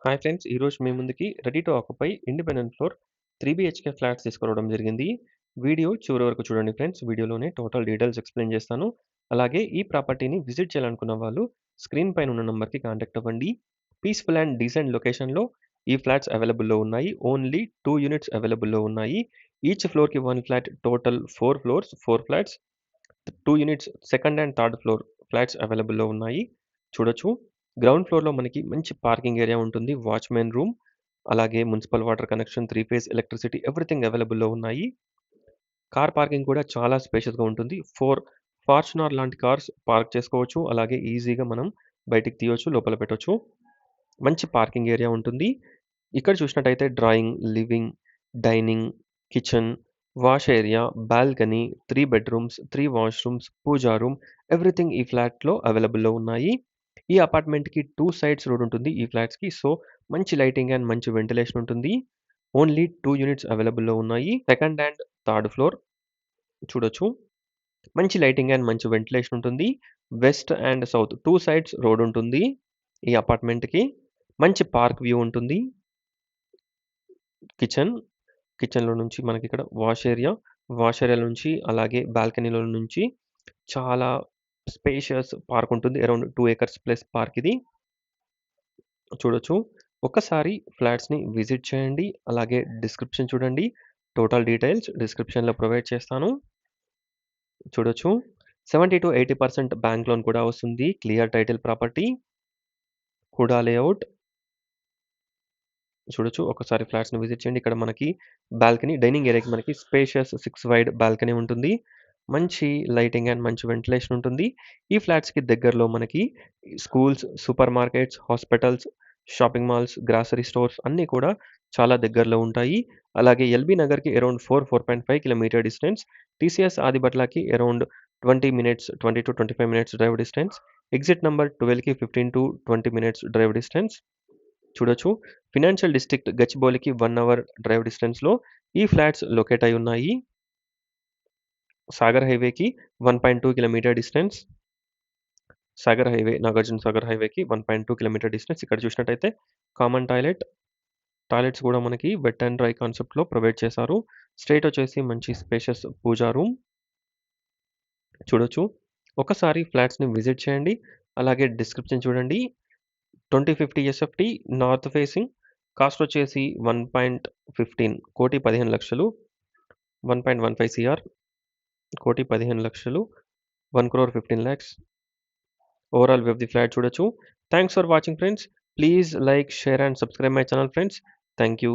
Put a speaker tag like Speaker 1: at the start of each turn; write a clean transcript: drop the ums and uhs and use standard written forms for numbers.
Speaker 1: Hi friends! ఈరోజు మీ ముందుకి ready to occupy independent floor 3 BHK flats తీసుకురావడం జరిగింది. వీడియో చివరి వరకు చూడండి ఫ్రెండ్స్. వీడియోలోనే టోటల్ డీటెయిల్స్ ఎక్స్‌ప్లెయిన్ చేస్తాను. అలాగే ఈ ప్రాపర్టీని విజిట్ చేయాలనుకున్న వాళ్ళు స్క్రీన్ పైన ఉన్న నంబర్‌కి కాంటాక్ట్ అవ్వండి. పీస్‌ఫుల్ అండ్ డీసెంట్ లొకేషన్‌లో ఈ ఫ్లాట్స్ అవైలబుల్‌లో ఉన్నాయి. ఓన్లీ 2 యూనిట్స్ అవైలబుల్‌లో ఉన్నాయి. ఈచ్ ఫ్లోర్‌కి 1 flat, total 4 floors, 4 flats. 2 units second and third floor flats అవైలబుల్‌లో ఉన్నాయి. చూడొచ్చు. గ్రౌండ్ ఫ్లోర్‌లో మనకి మంచి పార్కింగ్ ఏరియా ఉంటుంది. వాచ్‌మెన్ రూమ్, అలాగే municipal water connection, 3 phase electricity everything అవైలబుల్‌లో ఉన్నాయి. కార్ పార్కింగ్ కూడా చాలా స్పేషియస్‌గా ఉంటుంది. 4 ఫార్చునర్ లాంటి కార్స్ పార్క్ చేసుకోవచ్చు. అలాగే ఈజీగా మనం బయటికి తీయొచ్చు, లోపల పెట్టొచ్చు. మంచి పార్కింగ్ ఏరియా ఉంటుంది. ఇక్కడ చూసినట్టయితే drawing, living, dining, kitchen, wash area, balcony, 3 bedrooms, 3 washrooms, pooja room everything ఈ ఫ్లాట్‌లో అవైలబుల్‌లో ఉన్నాయి. ఈ అపార్ట్మెంట్‌కి 2 సైడ్స్ రోడ్ ఉంటుంది ఈ ఫ్లాట్స్‌కి. సో, మంచి లైటింగ్ అండ్ మంచి వెంటిలేషన్ ఉంటుంది. ఓన్లీ 2 యూనిట్స్ అవైలబుల్‌లో ఉన్నాయి. సెకండ్ అండ్ థర్డ్ ఫ్లోర్ చూడొచ్చు. మంచి లైటింగ్ అండ్ మంచి వెంటిలేషన్ ఉంటుంది. West and south 2 sides road ఉంటుంది ఈ అపార్ట్మెంట్‌కి. మంచి పార్క్ వ్యూ ఉంటుంది. కిచెన్, కిచెన్‌లో నుంచి మనకిక్కడ వాష్ ఏరియా, వాష్ ఏరియా నుంచి అలాగే బాల్కనీలో నుంచి చాలా స్పేషియస్ పార్క్ ఉంటుంది. అరౌండ్ 2 ఏకర్స్ ప్లస్ పార్క్ ఇది. చూడొచ్చు. ఒక్కసారి ఫ్లాట్స్‌ని విజిట్ చేయండి. అలాగే డిస్క్రిప్షన్ చూడండి. టోటల్ డీటెయిల్స్ డిస్క్రిప్షన్‌లో ప్రొవైడ్ చేస్తాను. చూడొచ్చు. 70-80% బ్యాంక్ లోన్ కూడా వస్తుంది. Clear title property. HUDA layout. చూడొచ్చు. ఒకసారి ఫ్లాట్స్‌ని విజిట్ చేయండి. ఇక్కడ మనకి బాల్కనీ, డైనింగ్ ఏరియాకి మనకి స్పేషియస్ 6 వైడ్ బాల్కనీ ఉంటుంది. మంచి లైటింగ్ అండ్ మంచి వెంటిలేషన్ ఉంటుంది. ఈ ఫ్లాట్స్‌కి దగ్గరలో మనకి schools, super markets, hospitals, shopping malls, grocery stores అన్నీ కూడా చాలా దగ్గరలో ఉంటాయి. అలాగే ఎల్బీ నగర్‌కి అరౌండ్ 4.5 కిలోమీటర్ డిస్టెన్స్. టీసీఎస్ ఆదిబట్లకి around 20 minutes, 20-25 minutes drive distance. Exit number 12కి 15-20 మినిట్స్ డ్రైవ్ డిస్టెన్స్. చూడొచ్చు. ఫినాన్షియల్ డిస్ట్రిక్ట్ గచ్చిబౌలికి 1 అవర్ డ్రైవ్ డిస్టెన్స్‌లో ఈ ఫ్లాట్స్ లొకేట్ అయి ఉన్నాయి. సాగర్ హైవేకి 1.2 కిలోమీటర్ డిస్టెన్స్. సాగర్ హైవే, నాగార్జున సాగర్ హైవేకి 1.2 కిలోమీటర్ డిస్టెన్స్. ఇక్కడ చూసినట్టయితే కామన్ టాయిలెట్స్ కూడా మనకి వెట్ అండ్ డ్రై కాన్సెప్ట్‌లో ప్రొవైడ్ చేశారు. స్ట్రెయిట్ వచ్చేసి మంచి స్పేషియస్ పూజా రూమ్. చూడొచ్చు. ఒకసారి ఫ్లాట్స్‌ని విజిట్ చేయండి. అలాగే డిస్క్రిప్షన్ చూడండి. 2050 ఎస్ఎఫ్టీ నార్త్ ఫేసింగ్. కాస్ట్ వచ్చేసి 1.15 1.15 CR, 1,15,00,000, 1,15,00,000 overall view of the flat చూడొచ్చు. Thanks for watching friends. Please like, share and subscribe my channel friends. Thank you.